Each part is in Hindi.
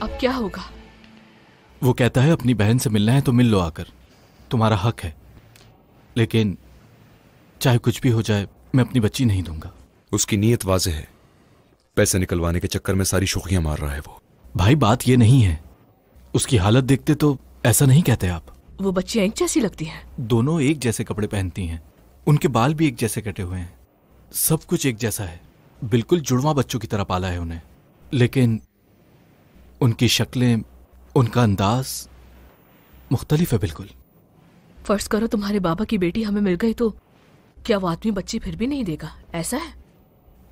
अब क्या होगा? वो कहता है अपनी बहन से मिलना है तो मिल लो आकर, तुम्हारा हक है, लेकिन चाहे कुछ भी हो जाए मैं अपनी बच्ची नहीं दूंगा। उसकी नीयत वाज़े है, पैसे निकलवाने के चक्कर में सारी शोखियां मार रहा है वो। भाई बात ये नहीं है, उसकी हालत देखते तो ऐसा नहीं कहते आप। वो बच्चियां एक जैसी लगती हैं। दोनों एक जैसे कपड़े पहनती हैं, उनके बाल भी एक जैसे कटे हुए हैं, सब कुछ एक जैसा है, बिल्कुल जुड़वां बच्चों की तरह पाला है उन्हें, लेकिन उनकी शक्लें, उनका अंदाज मुख्तलिफ है बिल्कुल। फर्ज करो तुम्हारे बाबा की बेटी हमें मिल गई तो क्या वो आदमी बच्ची फिर भी नहीं देगा? ऐसा है?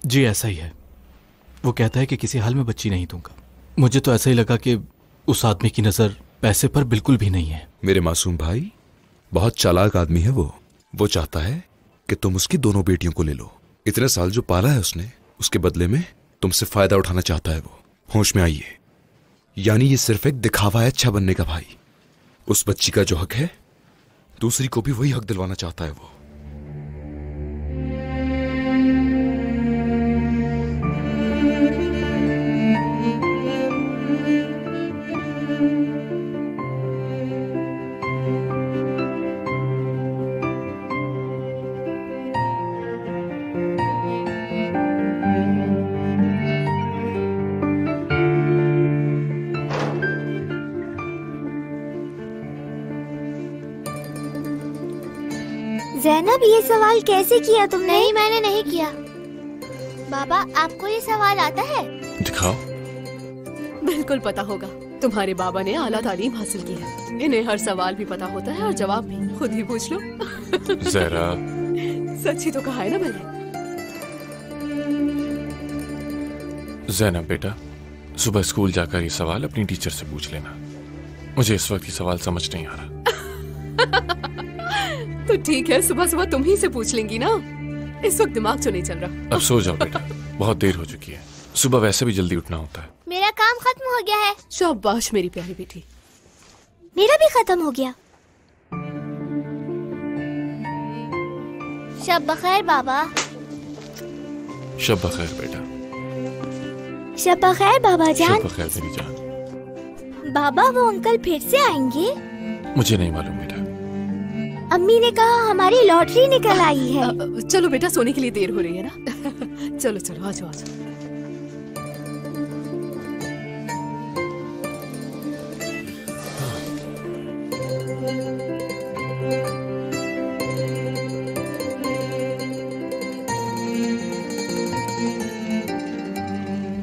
जी ऐसा ही है। वो कहता है कि किसी हाल में बच्ची नहीं दूंगा। मुझे तो ऐसा ही लगा कि उस आदमी की नजर पैसे पर बिल्कुल भी नहीं है। मेरे मासूम भाई, बहुत चालाक आदमी है वो चाहता है कि तुम उसकी दोनों बेटियों को ले लो। इतने साल जो पाला है उसने, उसके बदले में तुमसे फायदा उठाना चाहता है वो। होश में आइए, यानी ये सिर्फ एक दिखावा है अच्छा बनने का भाई। उस बच्ची का जो हक है, दूसरी को भी वही हक दिलवाना चाहता है वो। ज़ैनब, ये सवाल कैसे किया तुमने? नहीं, मैंने नहीं किया। बाबा, आपको ये सवाल आता है? दिखाओ। बिल्कुल पता होगा, तुम्हारे बाबा ने आला तालीम हासिल की है, इन्हें हर सवाल भी पता होता है और जवाब भी। खुद ही पूछ लो। ज़हरा, सच ही तो कहा है ना मैंने। ज़ैनब बेटा, सुबह स्कूल जाकर ये सवाल अपनी टीचर से पूछ लेना। मुझे इस वक्त ये सवाल समझ नहीं आ रहा। तो ठीक है, सुबह सुबह तुम ही से पूछ लेंगी ना। इस वक्त दिमाग तो नहीं चल रहा। अब सो जाओ बेटा, बहुत देर हो चुकी है। सुबह वैसे भी जल्दी उठना होता है। मेरा काम खत्म हो गया है। शाबाश मेरी प्यारी बेटी। मेरा भी खत्म हो गया। शब बखैर बाबा। शब बखैर बेटा। शब बखैर बाबा जान। शब बखैर मेरी जान। बाबा, वो अंकल फिर से आएंगे? मुझे नहीं मालूम बेटा। अम्मी ने कहा हमारी लॉटरी निकल आई है। चलो बेटा, सोने के लिए देर हो रही है ना। चलो चलो, आ जाओ आ जाओ।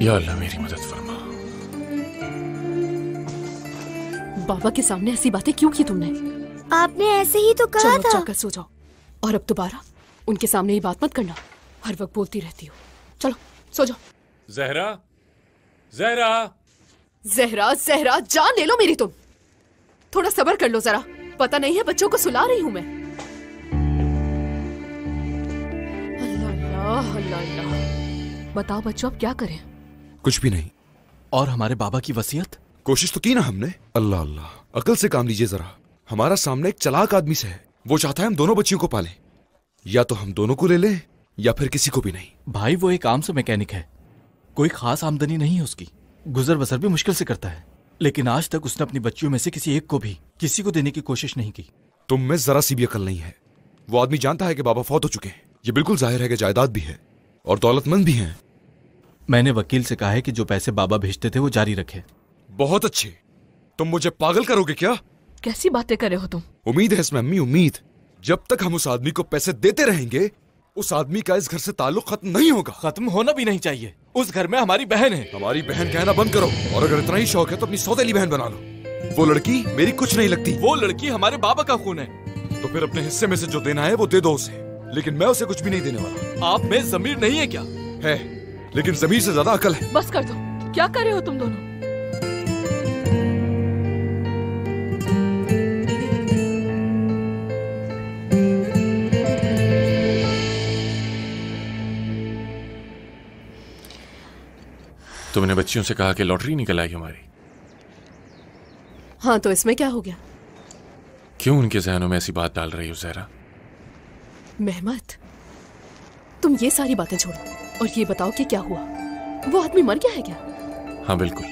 या अल्लाह मेरी मदद फरमा। बाबा के सामने ऐसी बातें क्यों की तुमने? आपने ऐसे ही तो कहा था। जाकर सो जाओ, और अब दोबारा उनके सामने ही बात मत करना। हर वक्त बोलती रहती हो। चलो सो जाओ। ज़हरा, ज़हरा, ज़हरा, ज़हरा, जान ले लो मेरी तुम। थोड़ा सब्र कर लो जरा। पता नहीं है बच्चों को सुला रही हूँ मैं। अल्लाह अल्लाह अल्लाह अल्लाह। बताओ बच्चों, अब क्या करें? कुछ भी नहीं। और हमारे बाबा की वसीयत? कोशिश तो की ना हमने। अल्लाह अल्लाह, अकल से काम लीजिए जरा। हमारा सामने एक चालाक आदमी से है, वो चाहता है हम दोनों बच्चियों को पालें। या तो हम दोनों को ले लें या फिर किसी को भी नहीं। भाई वो एक आम सा मैकेनिक है, कोई खास आमदनी नहीं है उसकी, गुजर बसर भी मुश्किल से करता है, लेकिन आज तक उसने अपनी बच्चियों में से किसी एक को भी किसी को देने की कोशिश नहीं की। तुम में जरा सी भी अकल नहीं है। वो आदमी जानता है कि बाबा फौत हो चुके हैं। ये बिल्कुल जाहिर है कि जायदाद भी है और दौलतमंद भी हैं। मैंने वकील से कहा है कि जो पैसे बाबा भेजते थे वो जारी रखे। बहुत अच्छे। तुम मुझे पागल करोगे क्या? कैसी बातें कर रहे हो तुम? उम्मीद है इसमें अम्मी, उम्मीद। जब तक हम उस आदमी को पैसे देते रहेंगे, उस आदमी का इस घर से ताल्लुक खत्म नहीं होगा। खत्म होना भी नहीं चाहिए। उस घर में हमारी बहन है। हमारी बहन कहना बंद करो, और अगर इतना ही शौक है तो अपनी सौतेली बहन बना लो। वो लड़की मेरी कुछ नहीं लगती। वो लड़की हमारे बाबा का खून है। तो फिर अपने हिस्से में से जो देना है वो दे दो उसे, लेकिन मैं उसे कुछ भी नहीं देने वाला। आप में जमीर नहीं है क्या? है, लेकिन जमीर से ज्यादा अकल है। बस कर दो, क्या कर रहे हो तुम दोनों? तुमने बच्चियों से कहा कि लॉटरी निकल आई हमारी। हाँ, तो इसमें क्या हो गया? क्यों उनके जहनों में ऐसी बात डाल रही हो ज़हरा? मेहमत, तुम ये सारी बातें छोड़ो और ये बताओ कि क्या हुआ। वो आदमी मर गया है क्या? हाँ बिल्कुल,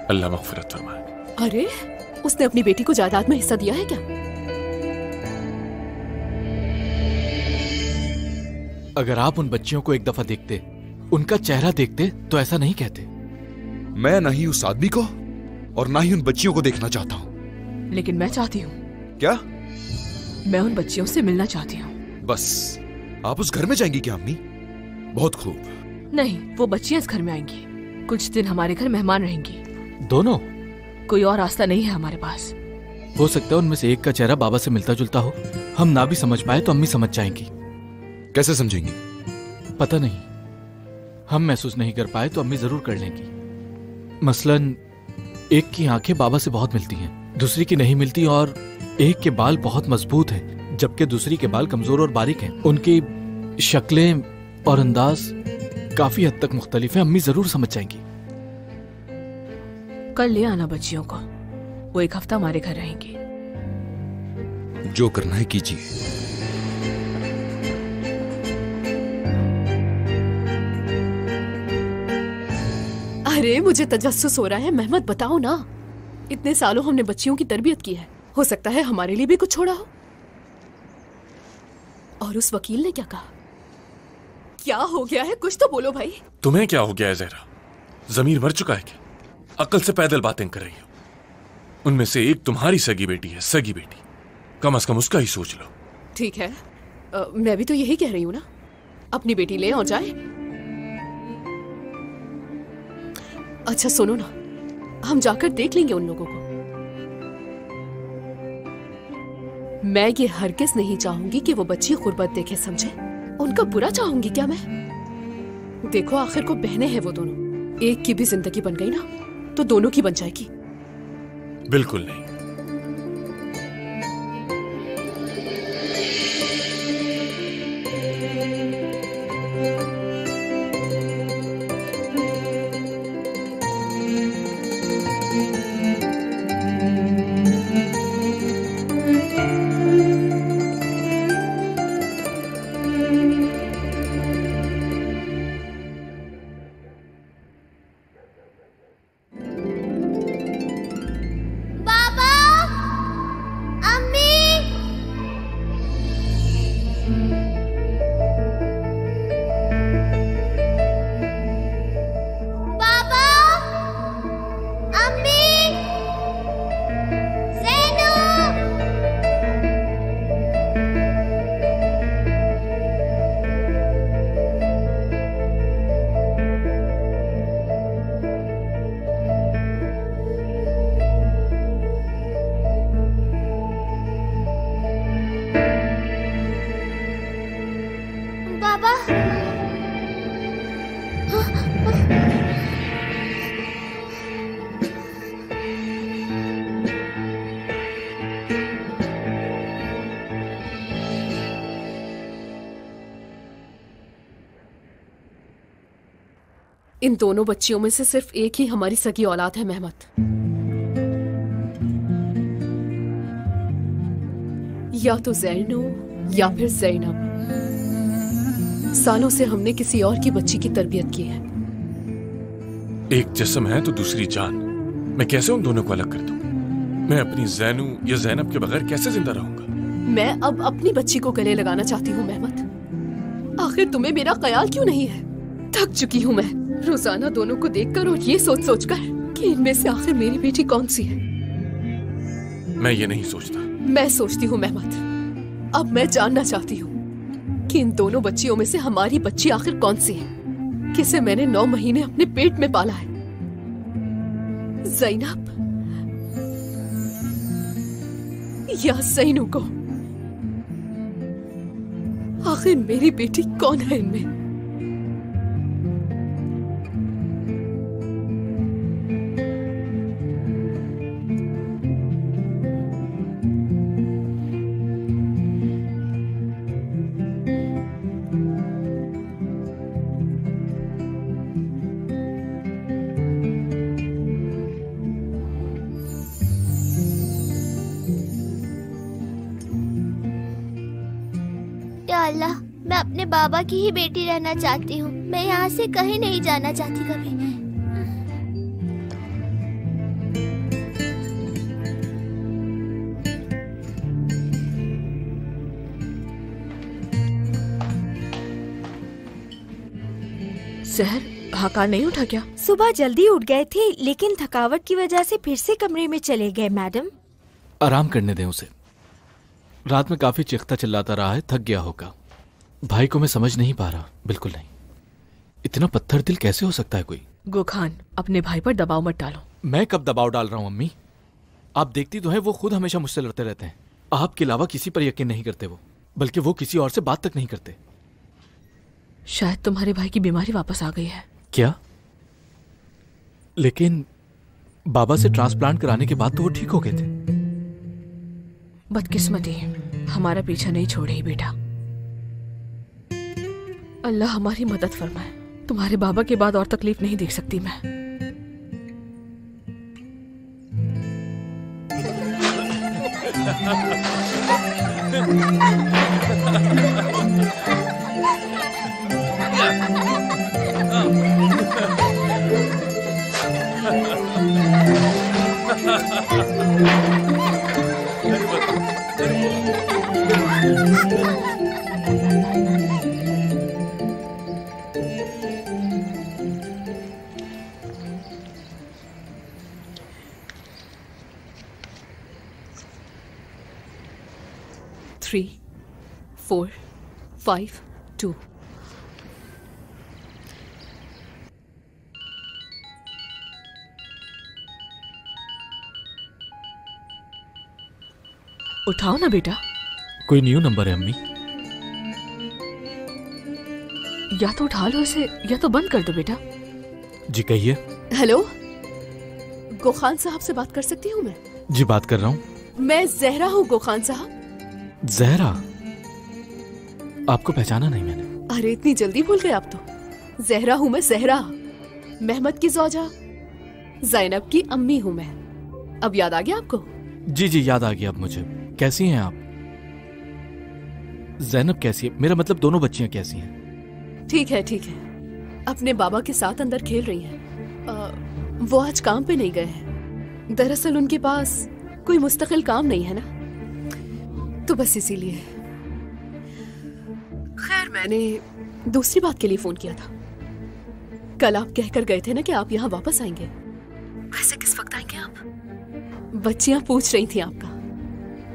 अल्लाह मग़फ़िरत फरमाए। अरे, उसने अपनी बेटी को जायदाद में हिस्सा दिया है क्या? अगर आप उन बच्चियों को एक दफा देखते, उनका चेहरा देखते, तो ऐसा नहीं कहते। मैं ना ही उस आदमी को और ना ही उन बच्चियों को देखना चाहता हूँ। लेकिन मैं चाहती हूँ। क्या? मैं उन बच्चियों से मिलना चाहती हूँ। बस आप उस घर में जाएंगी क्या अम्मी? बहुत खूब। नहीं, वो बच्चियां इस घर में आएंगी। कुछ दिन हमारे घर मेहमान रहेंगी। दोनों? कोई और रास्ता नहीं है हमारे पास। हो सकता है उनमें से एक का चेहरा बाबा से मिलता जुलता हो। हम ना भी समझ पाए तो अम्मी समझ जाएंगी। कैसे समझेंगी? पता नहीं, हम महसूस नहीं कर पाए तो अम्मी जरूर कर लेंगी। मसलन एक की आंखें बाबा से बहुत मिलती हैं, दूसरी की नहीं मिलती, और एक के बाल बहुत मजबूत हैं जबकि दूसरी के बाल कमजोर और बारीक हैं। उनकी शक्लें और अंदाज काफी हद तक मुख्तलिफ हैं। अम्मी जरूर समझ जाएंगी। कल ले आना बच्चियों को, वो एक हफ्ता हमारे घर रहेंगी। जो करना है कीजिए। अरे, मुझे तजस्सुस हो रहा है। महमद, बताओ ना, इतने सालों हमने बच्चियों की तरबियत की है, हो सकता है हमारे लिए भी कुछ छोड़ा हो। और उस वकील ने क्या कहा? क्या हो गया है? कुछ तो बोलो भाई। तुम्हें क्या हो गया है ज़हरा? ज़मीर मर चुका है क्या? अक्ल से पैदल बातें कर रही हो। उनमें से एक तुम्हारी सगी बेटी है, सगी बेटी। कम से कम उसका ही सोच लो। ठीक है, मैं भी तो यही कह रही हूँ ना, अपनी बेटी ले और जाए। अच्छा सुनो ना, हम जाकर देख लेंगे उन लोगों को। मैं ये हरगिज़ नहीं चाहूंगी कि वो बच्ची गुर्बत देखे, समझे? उनका बुरा चाहूंगी क्या मैं? देखो, आखिर को बहनें हैं वो दोनों। एक की भी जिंदगी बन गई ना तो दोनों की बन जाएगी। बिल्कुल नहीं। इन दोनों बच्चियों में से सिर्फ एक ही हमारी सगी औलाद है महमद। या तो ज़ैनू या फिर ज़ैनब। सालों से हमने किसी और की बच्ची की तरबियत की है। एक जिस्म है तो दूसरी जान। मैं कैसे उन दोनों को अलग कर दूं? मैं अपनी ज़ैनू या ज़ैनब के बगैर कैसे जिंदा रहूंगा? मैं अब अपनी बच्ची को गले लगाना चाहती हूँ महमद। आखिर तुम्हें मेरा ख्याल क्यों नहीं है? थक चुकी हूँ मैं रोजाना दोनों को देखकर और ये सोच सोचकर कि इनमें से आखिर मेरी बेटी कौन सी है। मैं ये नहीं सोचता। मैं सोचती हूँ महमद। अब मैं जानना चाहती हूँ कि इन दोनों बच्चियों में से हमारी बच्ची आखिर कौन सी है, किसे मैंने 9 महीने अपने पेट में पाला है। ज़ैनब या ज़ैनू को? आखिर मेरी बेटी कौन है इनमें? अल्लाह, मैं अपने बाबा की ही बेटी रहना चाहती हूँ। मैं यहाँ से कहीं नहीं जाना चाहती कभी। सहर, हकार नहीं उठा क्या? सुबह जल्दी उठ गए थे, लेकिन थकावट की वजह से फिर से कमरे में चले गए मैडम। आराम करने दें उसे। रात में काफी चीखता चिल्लाता रहा है, थक गया होगा। भाई को मैं समझ नहीं पा रहा, बिल्कुल नहीं। इतना पत्थर दिल कैसे हो सकता है कोई? गोखान, अपने भाई पर दबाव मत डालो। मैं कब दबाव डाल रहा हूं अम्मी? आप देखती तो है, वो खुद हमेशा मुझसे लड़ते रहते हैं। आपके अलावा किसी पर यकीन नहीं करते वो, बल्कि वो किसी और से बात तक नहीं करते। शायद तुम्हारे भाई की बीमारी वापस आ गई है। क्या? लेकिन बाबा से ट्रांसप्लांट कराने के बाद तो वो ठीक हो गए थे। बदकिस्मती हमारा पीछा नहीं छोड़े बेटा। अल्लाह हमारी मदद फरमाए। तुम्हारे बाबा के बाद और तकलीफ नहीं देख सकती मैं। थ्री, 4, 5, 2। उठाओ ना बेटा। कोई न्यू नंबर है अम्मी? या तो उठा लो इसे, या तो बंद कर दो बेटा। जी कहिए। हेलो, गोखान साहब से बात कर सकती हूँ मैं? जी बात कर रहा हूँ। मैं जहरा हूँ गोखान साहब। जहरा? आपको पहचाना नहीं मैंने। अरे इतनी जल्दी भूल गए आप तो। जहरा हूँ मैं, जहरा, मेहमद की ज़ौजा, ज़ैनब की अम्मी हूँ मैं। अब याद आ गया आपको? जी जी याद आ गया अब मुझे। कैसी हैं आप? ज़ैनब कैसी है? मेरा मतलब दोनों बच्चियां कैसी हैं? ठीक है ठीक है, अपने बाबा के साथ अंदर खेल रही हैं। वो आज काम पे नहीं गए हैं। दरअसल उनके पास कोई मुस्तकिल काम नहीं है ना, तो बस इसीलिए। खैर, मैंने दूसरी बात के लिए फोन किया था। कल आप कहकर गए थे ना कि आप यहाँ वापस आएंगे। वैसे किस वक्त आएंगे आप? बच्चियां पूछ रही थी आपका।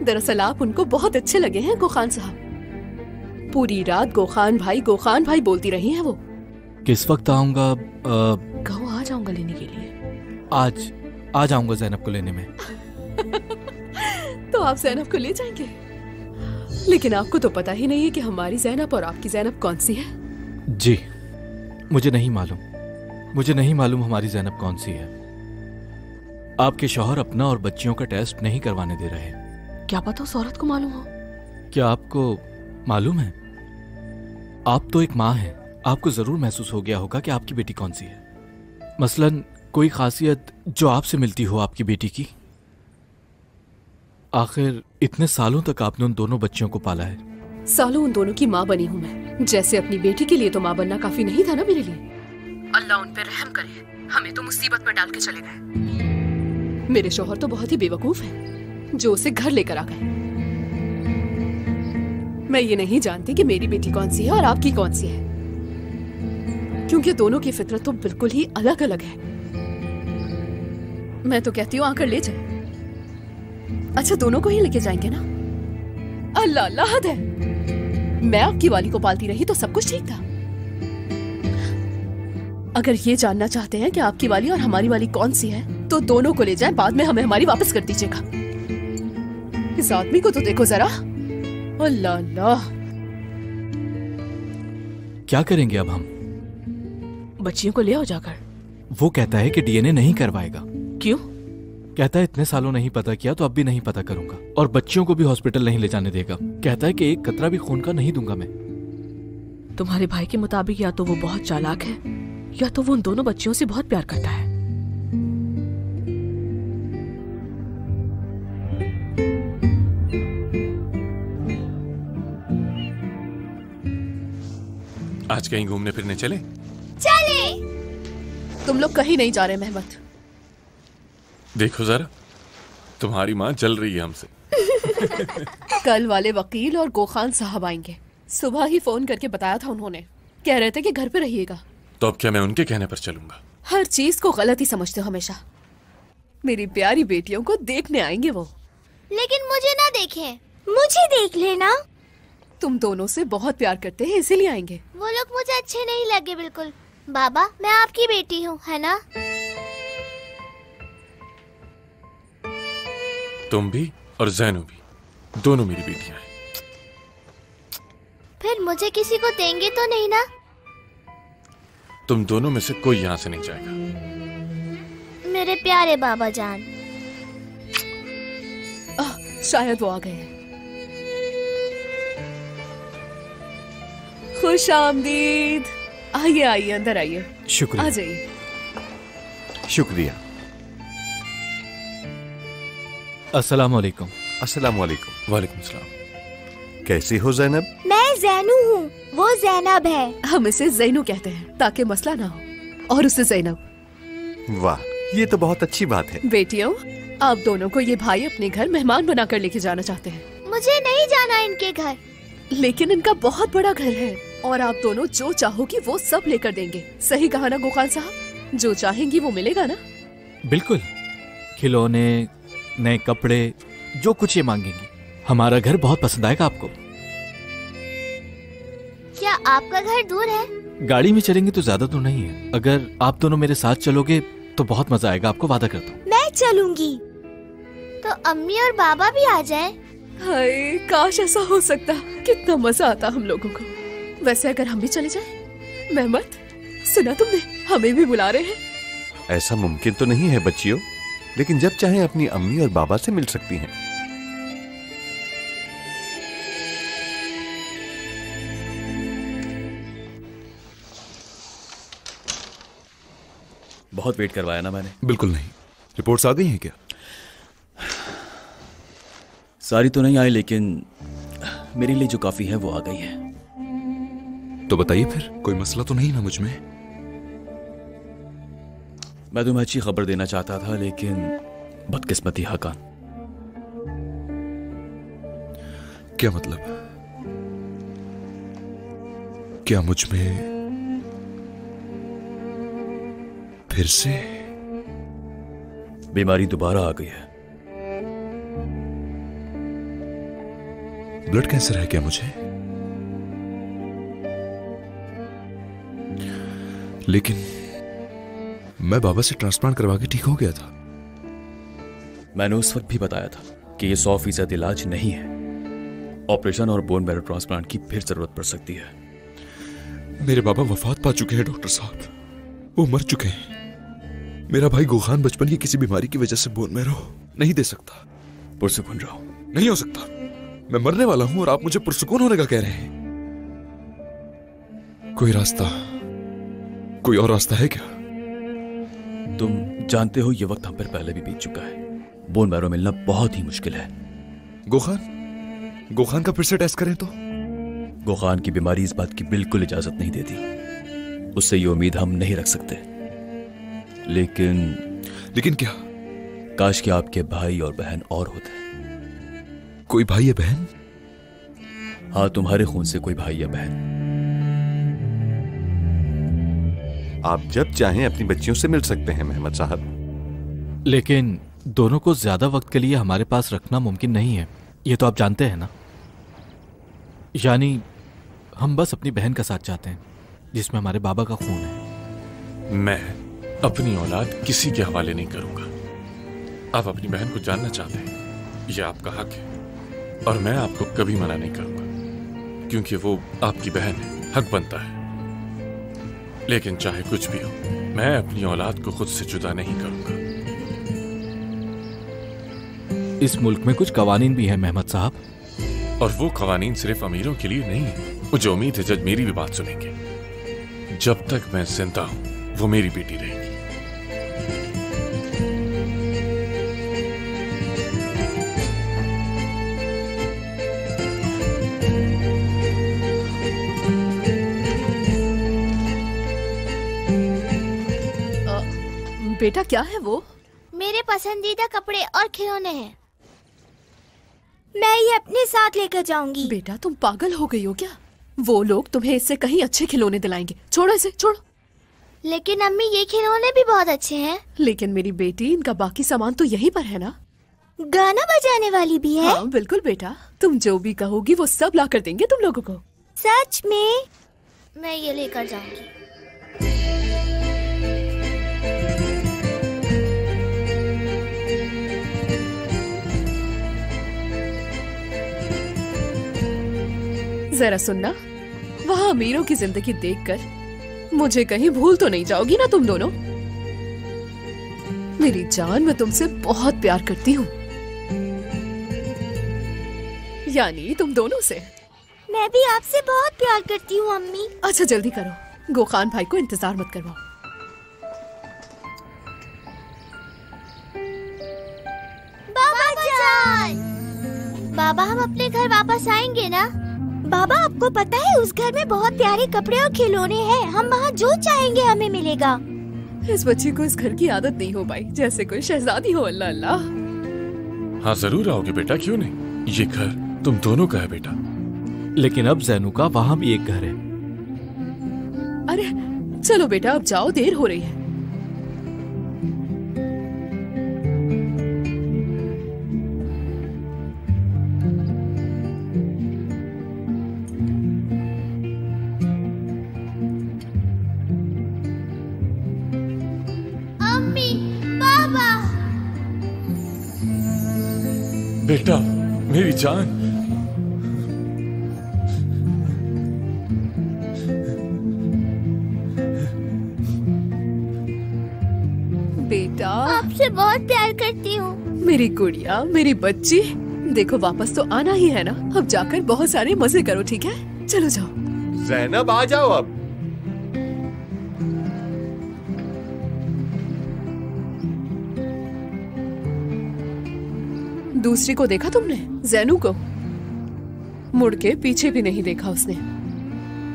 दरअसल आप उनको बहुत अच्छे लगे हैं गोखान साहब। पूरी रात गोखान भाई बोलती रही हैं वो। किस वक्त आऊंगा? कहो आ जाऊंगा लेने के लिए। आज आऊंगा ज़ैनब को लेने में। तो आप ज़ैनब को ले जाएंगे? लेकिन आपको तो पता ही नहीं है कि हमारी ज़ैनब और आपकी ज़ैनब कौन सी है। जी मुझे नहीं मालूम हमारी ज़ैनब कौन सी है। आपके शौहर अपना और बच्चियों का टेस्ट नहीं करवाने दे रहे। क्या पता उस औरत को मालूम हो। क्या आपको मालूम है? आप तो एक माँ हैं, आपको जरूर महसूस हो गया होगा कि आपकी बेटी कौन सी है। मसलन कोई खासियत जो आपसे मिलती हो आपकी बेटी की। आखिर इतने सालों तक आपने उन दोनों बच्चियों को पाला है। सालों उन दोनों की माँ बनी हूँ मैं। जैसे अपनी बेटी के लिए तो माँ बनना काफी नहीं था ना मेरे लिए। अल्लाह उन पे रहम करे, हमें तो मुसीबत में डाल के चले गए। मेरे शौहर तो बहुत ही बेवकूफ हैं, जो उसे घर लेकर आ गए। मैं ये नहीं जानती कि मेरी बेटी कौन सी है और आपकी कौन सी है, क्योंकि दोनों की फितरत तो बिल्कुल ही अलग अलग है। मैं तो कहती हूँ आकर ले जाए। अच्छा, दोनों को ही लेके जाएंगे ना? अल्लाह अल्लाह हद है। मैं आपकी वाली को पालती रही तो सब कुछ ठीक था। अगर ये जानना चाहते हैं कि आपकी वाली और हमारी वाली कौन सी है, तो दोनों को ले जाएं, बाद में हमें हमारी वापस कर दीजिएगा। इस आदमी को तो देखो जरा। अल्लाह अल्लाह। क्या करेंगे अब हम? बच्चियों को ले आओ जाकर। वो कहता है कि डीएनए नहीं करवाएगा। क्यों? कहता है इतने सालों नहीं पता किया तो अब भी नहीं पता करूंगा, और बच्चियों को भी हॉस्पिटल नहीं ले जाने देगा। कहता है कि एक कतरा भी खून का नहीं दूंगा मैं। तुम्हारे भाई के मुताबिक या तो वो बहुत चालाक है, या तो वो उन दोनों बच्चियों से बहुत प्यार करता है। आज कहीं घूमने फिरने चले? तुम लोग कहीं नहीं जा रहे मेहमद। देखो जरा, तुम्हारी माँ जल रही है हमसे। कल वाले वकील और गोखान साहब आएंगे। सुबह ही फोन करके बताया था उन्होंने। कह रहे थे कि घर पे रहिएगा। तो अब क्या मैं उनके कहने पर चलूंगा? हर चीज को गलत ही समझते हो हमेशा। मेरी प्यारी बेटियों को देखने आएंगे वो। लेकिन मुझे ना देखें। मुझे देख लेना। तुम दोनों से बहुत प्यार करते हैं इसीलिए आएंगे। वो लोग मुझे अच्छे नहीं लगे बिल्कुल। बाबा, मैं आपकी बेटी हूँ, है ना? तुम भी और जैनू भी, दोनों मेरी बेटियां हैं। फिर मुझे किसी को देंगे तो नहीं ना? तुम दोनों में से कोई यहां से नहीं जाएगा। मेरे प्यारे बाबा जान। शायद वो आ गए हैं। खुश आमदीद। आइए आइए, अंदर आइए। शुक्रिया। आ जाइए। शुक्रिया। अस्सलाम वालेकुम। अस्सलाम वालेकुम। वालेकुम सलाम। कैसी हो जैनब? मैं जैनू हूँ, वो जैनब है। हम इसे जैनू कहते हैं ताकि मसला ना हो, और उसे जैनब। वाह, ये तो बहुत अच्छी बात है। बेटियों, आप दोनों को ये भाई अपने घर मेहमान बनाकर लेके जाना चाहते हैं। मुझे नहीं जाना इनके घर। लेकिन इनका बहुत बड़ा घर है और आप दोनों जो चाहोगी वो सब लेकर देंगे। सही कहा ना गोखान साहब? जो चाहेंगी वो मिलेगा ना? बिल्कुल। खिलौने, नए कपड़े, जो कुछ ये मांगेंगी। हमारा घर बहुत पसंद आएगा आपको। क्या आपका घर दूर है? गाड़ी में चलेंगे तो ज्यादा दूर नहीं है। अगर आप दोनों मेरे साथ चलोगे तो बहुत मजा आएगा, आपको वादा करता हूँ। मैं चलूंगी। तो अम्मी और बाबा भी आ जाएं। हाय, काश ऐसा हो सकता। कितना मजा आता हम लोगों को। वैसे अगर हम भी चले जाएं? मेहमत, सुना तुमने? हमें भी बुला रहे हैं। ऐसा मुमकिन तो नहीं है बच्चियों, लेकिन जब चाहें अपनी अम्मी और बाबा से मिल सकती हैं। बहुत वेट करवाया ना मैंने? बिल्कुल नहीं। रिपोर्ट्स आ गई हैं क्या? सारी तो नहीं आई, लेकिन मेरे लिए जो काफी है वो आ गई है। तो बताइए फिर, कोई मसला तो नहीं ना मुझ में? मैं तुम्हें अच्छी खबर देना चाहता था, लेकिन बदकिस्मती हकान। क्या मतलब? क्या मुझ में फिर से बीमारी दोबारा आ गई है। ब्लड कैंसर है क्या मुझे? लेकिन मैं बाबा से ट्रांसप्लांट करवा के ठीक हो गया था। मैंने उस वक्त भी बताया था कि यह 100% इलाज नहीं है। ऑपरेशन और बोन मैरो ट्रांसप्लांट की फिर जरूरत पड़ सकती है। मेरे बाबा वफात पा चुके हैं डॉक्टर साहब, वो मर चुके हैं। मेरा भाई गोखान बचपन की किसी बीमारी की वजह से बोन मैरो नहीं दे सकता। पुरसुकून रहो। नहीं हो सकता। मैं मरने वाला हूं और आप मुझे पुरसुकून होने का कह रहे हैं। कोई रास्ता, कोई और रास्ता है क्या? तुम जानते हो ये वक्त हम पर पहले भी बीत चुका है। बोन मैरो मिलना बहुत ही मुश्किल है। गोखान का फिर से टेस्ट करें तो? गोखान की बीमारी इस बात की बिल्कुल इजाजत नहीं देती। उससे ये उम्मीद हम नहीं रख सकते। लेकिन क्या? काश कि आपके भाई और बहन और होते। कोई भाई या बहन? हाँ, तुम्हारे खून से कोई भाई या बहन। आप जब चाहें अपनी बच्चियों से मिल सकते हैं मेहमत साहब। लेकिन दोनों को ज्यादा वक्त के लिए हमारे पास रखना मुमकिन नहीं है, ये तो आप जानते हैं ना। यानी हम बस अपनी बहन का साथ चाहते हैं जिसमें हमारे बाबा का खून है। मैं अपनी औलाद किसी के हवाले नहीं करूंगा। आप अपनी बहन को जानना चाहते हैं, यह आपका हक है और मैं आपको कभी मना नहीं करूंगा, क्योंकि वो आपकी बहन है, हक बनता है। लेकिन चाहे कुछ भी हो, मैं अपनी औलाद को खुद से जुदा नहीं करूंगा। इस मुल्क में कुछ कवानीन भी है मेहमत साहब, और वो कवानीन सिर्फ अमीरों के लिए नहीं है। मुझे उम्मीद है जज मेरी भी बात सुनेंगे। जब तक मैं जिंदा हूं, वो मेरी बेटी रहेगी। बेटा, क्या है वो? मेरे पसंदीदा कपड़े और खिलौने हैं। मैं ये अपने साथ लेकर जाऊंगी। बेटा, तुम पागल हो गई हो क्या? वो लोग तुम्हें इससे कहीं अच्छे खिलौने दिलाएंगे। छोड़ो इसे, छोड़ो। लेकिन अम्मी ये खिलौने भी बहुत अच्छे हैं। लेकिन मेरी बेटी, इनका बाकी सामान तो यहीं पर है ना। गाना बजाने वाली भी है? हाँ बिल्कुल बेटा, तुम जो भी कहोगी वो सब ला कर देंगे तुम लोगों को। सच में? मैं ये लेकर जाऊंगी। जरा सुनना, वहाँ अमीरों की जिंदगी देखकर मुझे कहीं भूल तो नहीं जाओगी ना तुम दोनों? मेरी जान, मैं तुमसे बहुत प्यार करती हूँ, यानी तुम दोनों से। मैं भी आपसे बहुत प्यार करती हूँ अम्मी। अच्छा जल्दी करो, गोखान भाई को इंतजार मत करवाओ। बाबा जान! बाबा, हम अपने घर वापस आएंगे ना? बाबा, आपको पता है उस घर में बहुत प्यारे कपड़े और खिलौने हैं। हम वहाँ जो चाहेंगे हमें मिलेगा। इस बच्ची को इस घर की आदत नहीं हो पाई, जैसे कोई शहजादी हो। अल्लाह अल्लाह। हाँ जरूर आओगे बेटा, क्यों नहीं। ये घर तुम दोनों का है बेटा। लेकिन अब जैनू का वहां भी एक घर है। अरे चलो बेटा, अब जाओ, देर हो रही है। अम्मी, बाबा। बेटा मेरी जान। बेटा, आपसे बहुत प्यार करती हूँ। मेरी गुड़िया, मेरी बच्ची, देखो वापस तो आना ही है ना। अब जाकर बहुत सारे मजे करो, ठीक है? चलो जाओ। ज़ैनब आ जाओ अब। दूसरी को देखा तुमने? जैनू को मुड़ के पीछे भी नहीं देखा उसने।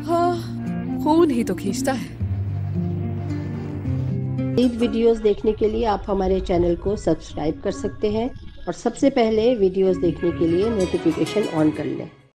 हाँ, खून ही तो खींचता है। वीडियोस देखने के लिए आप हमारे चैनल को सब्सक्राइब कर सकते हैं और सबसे पहले वीडियोस देखने के लिए नोटिफिकेशन ऑन कर लें।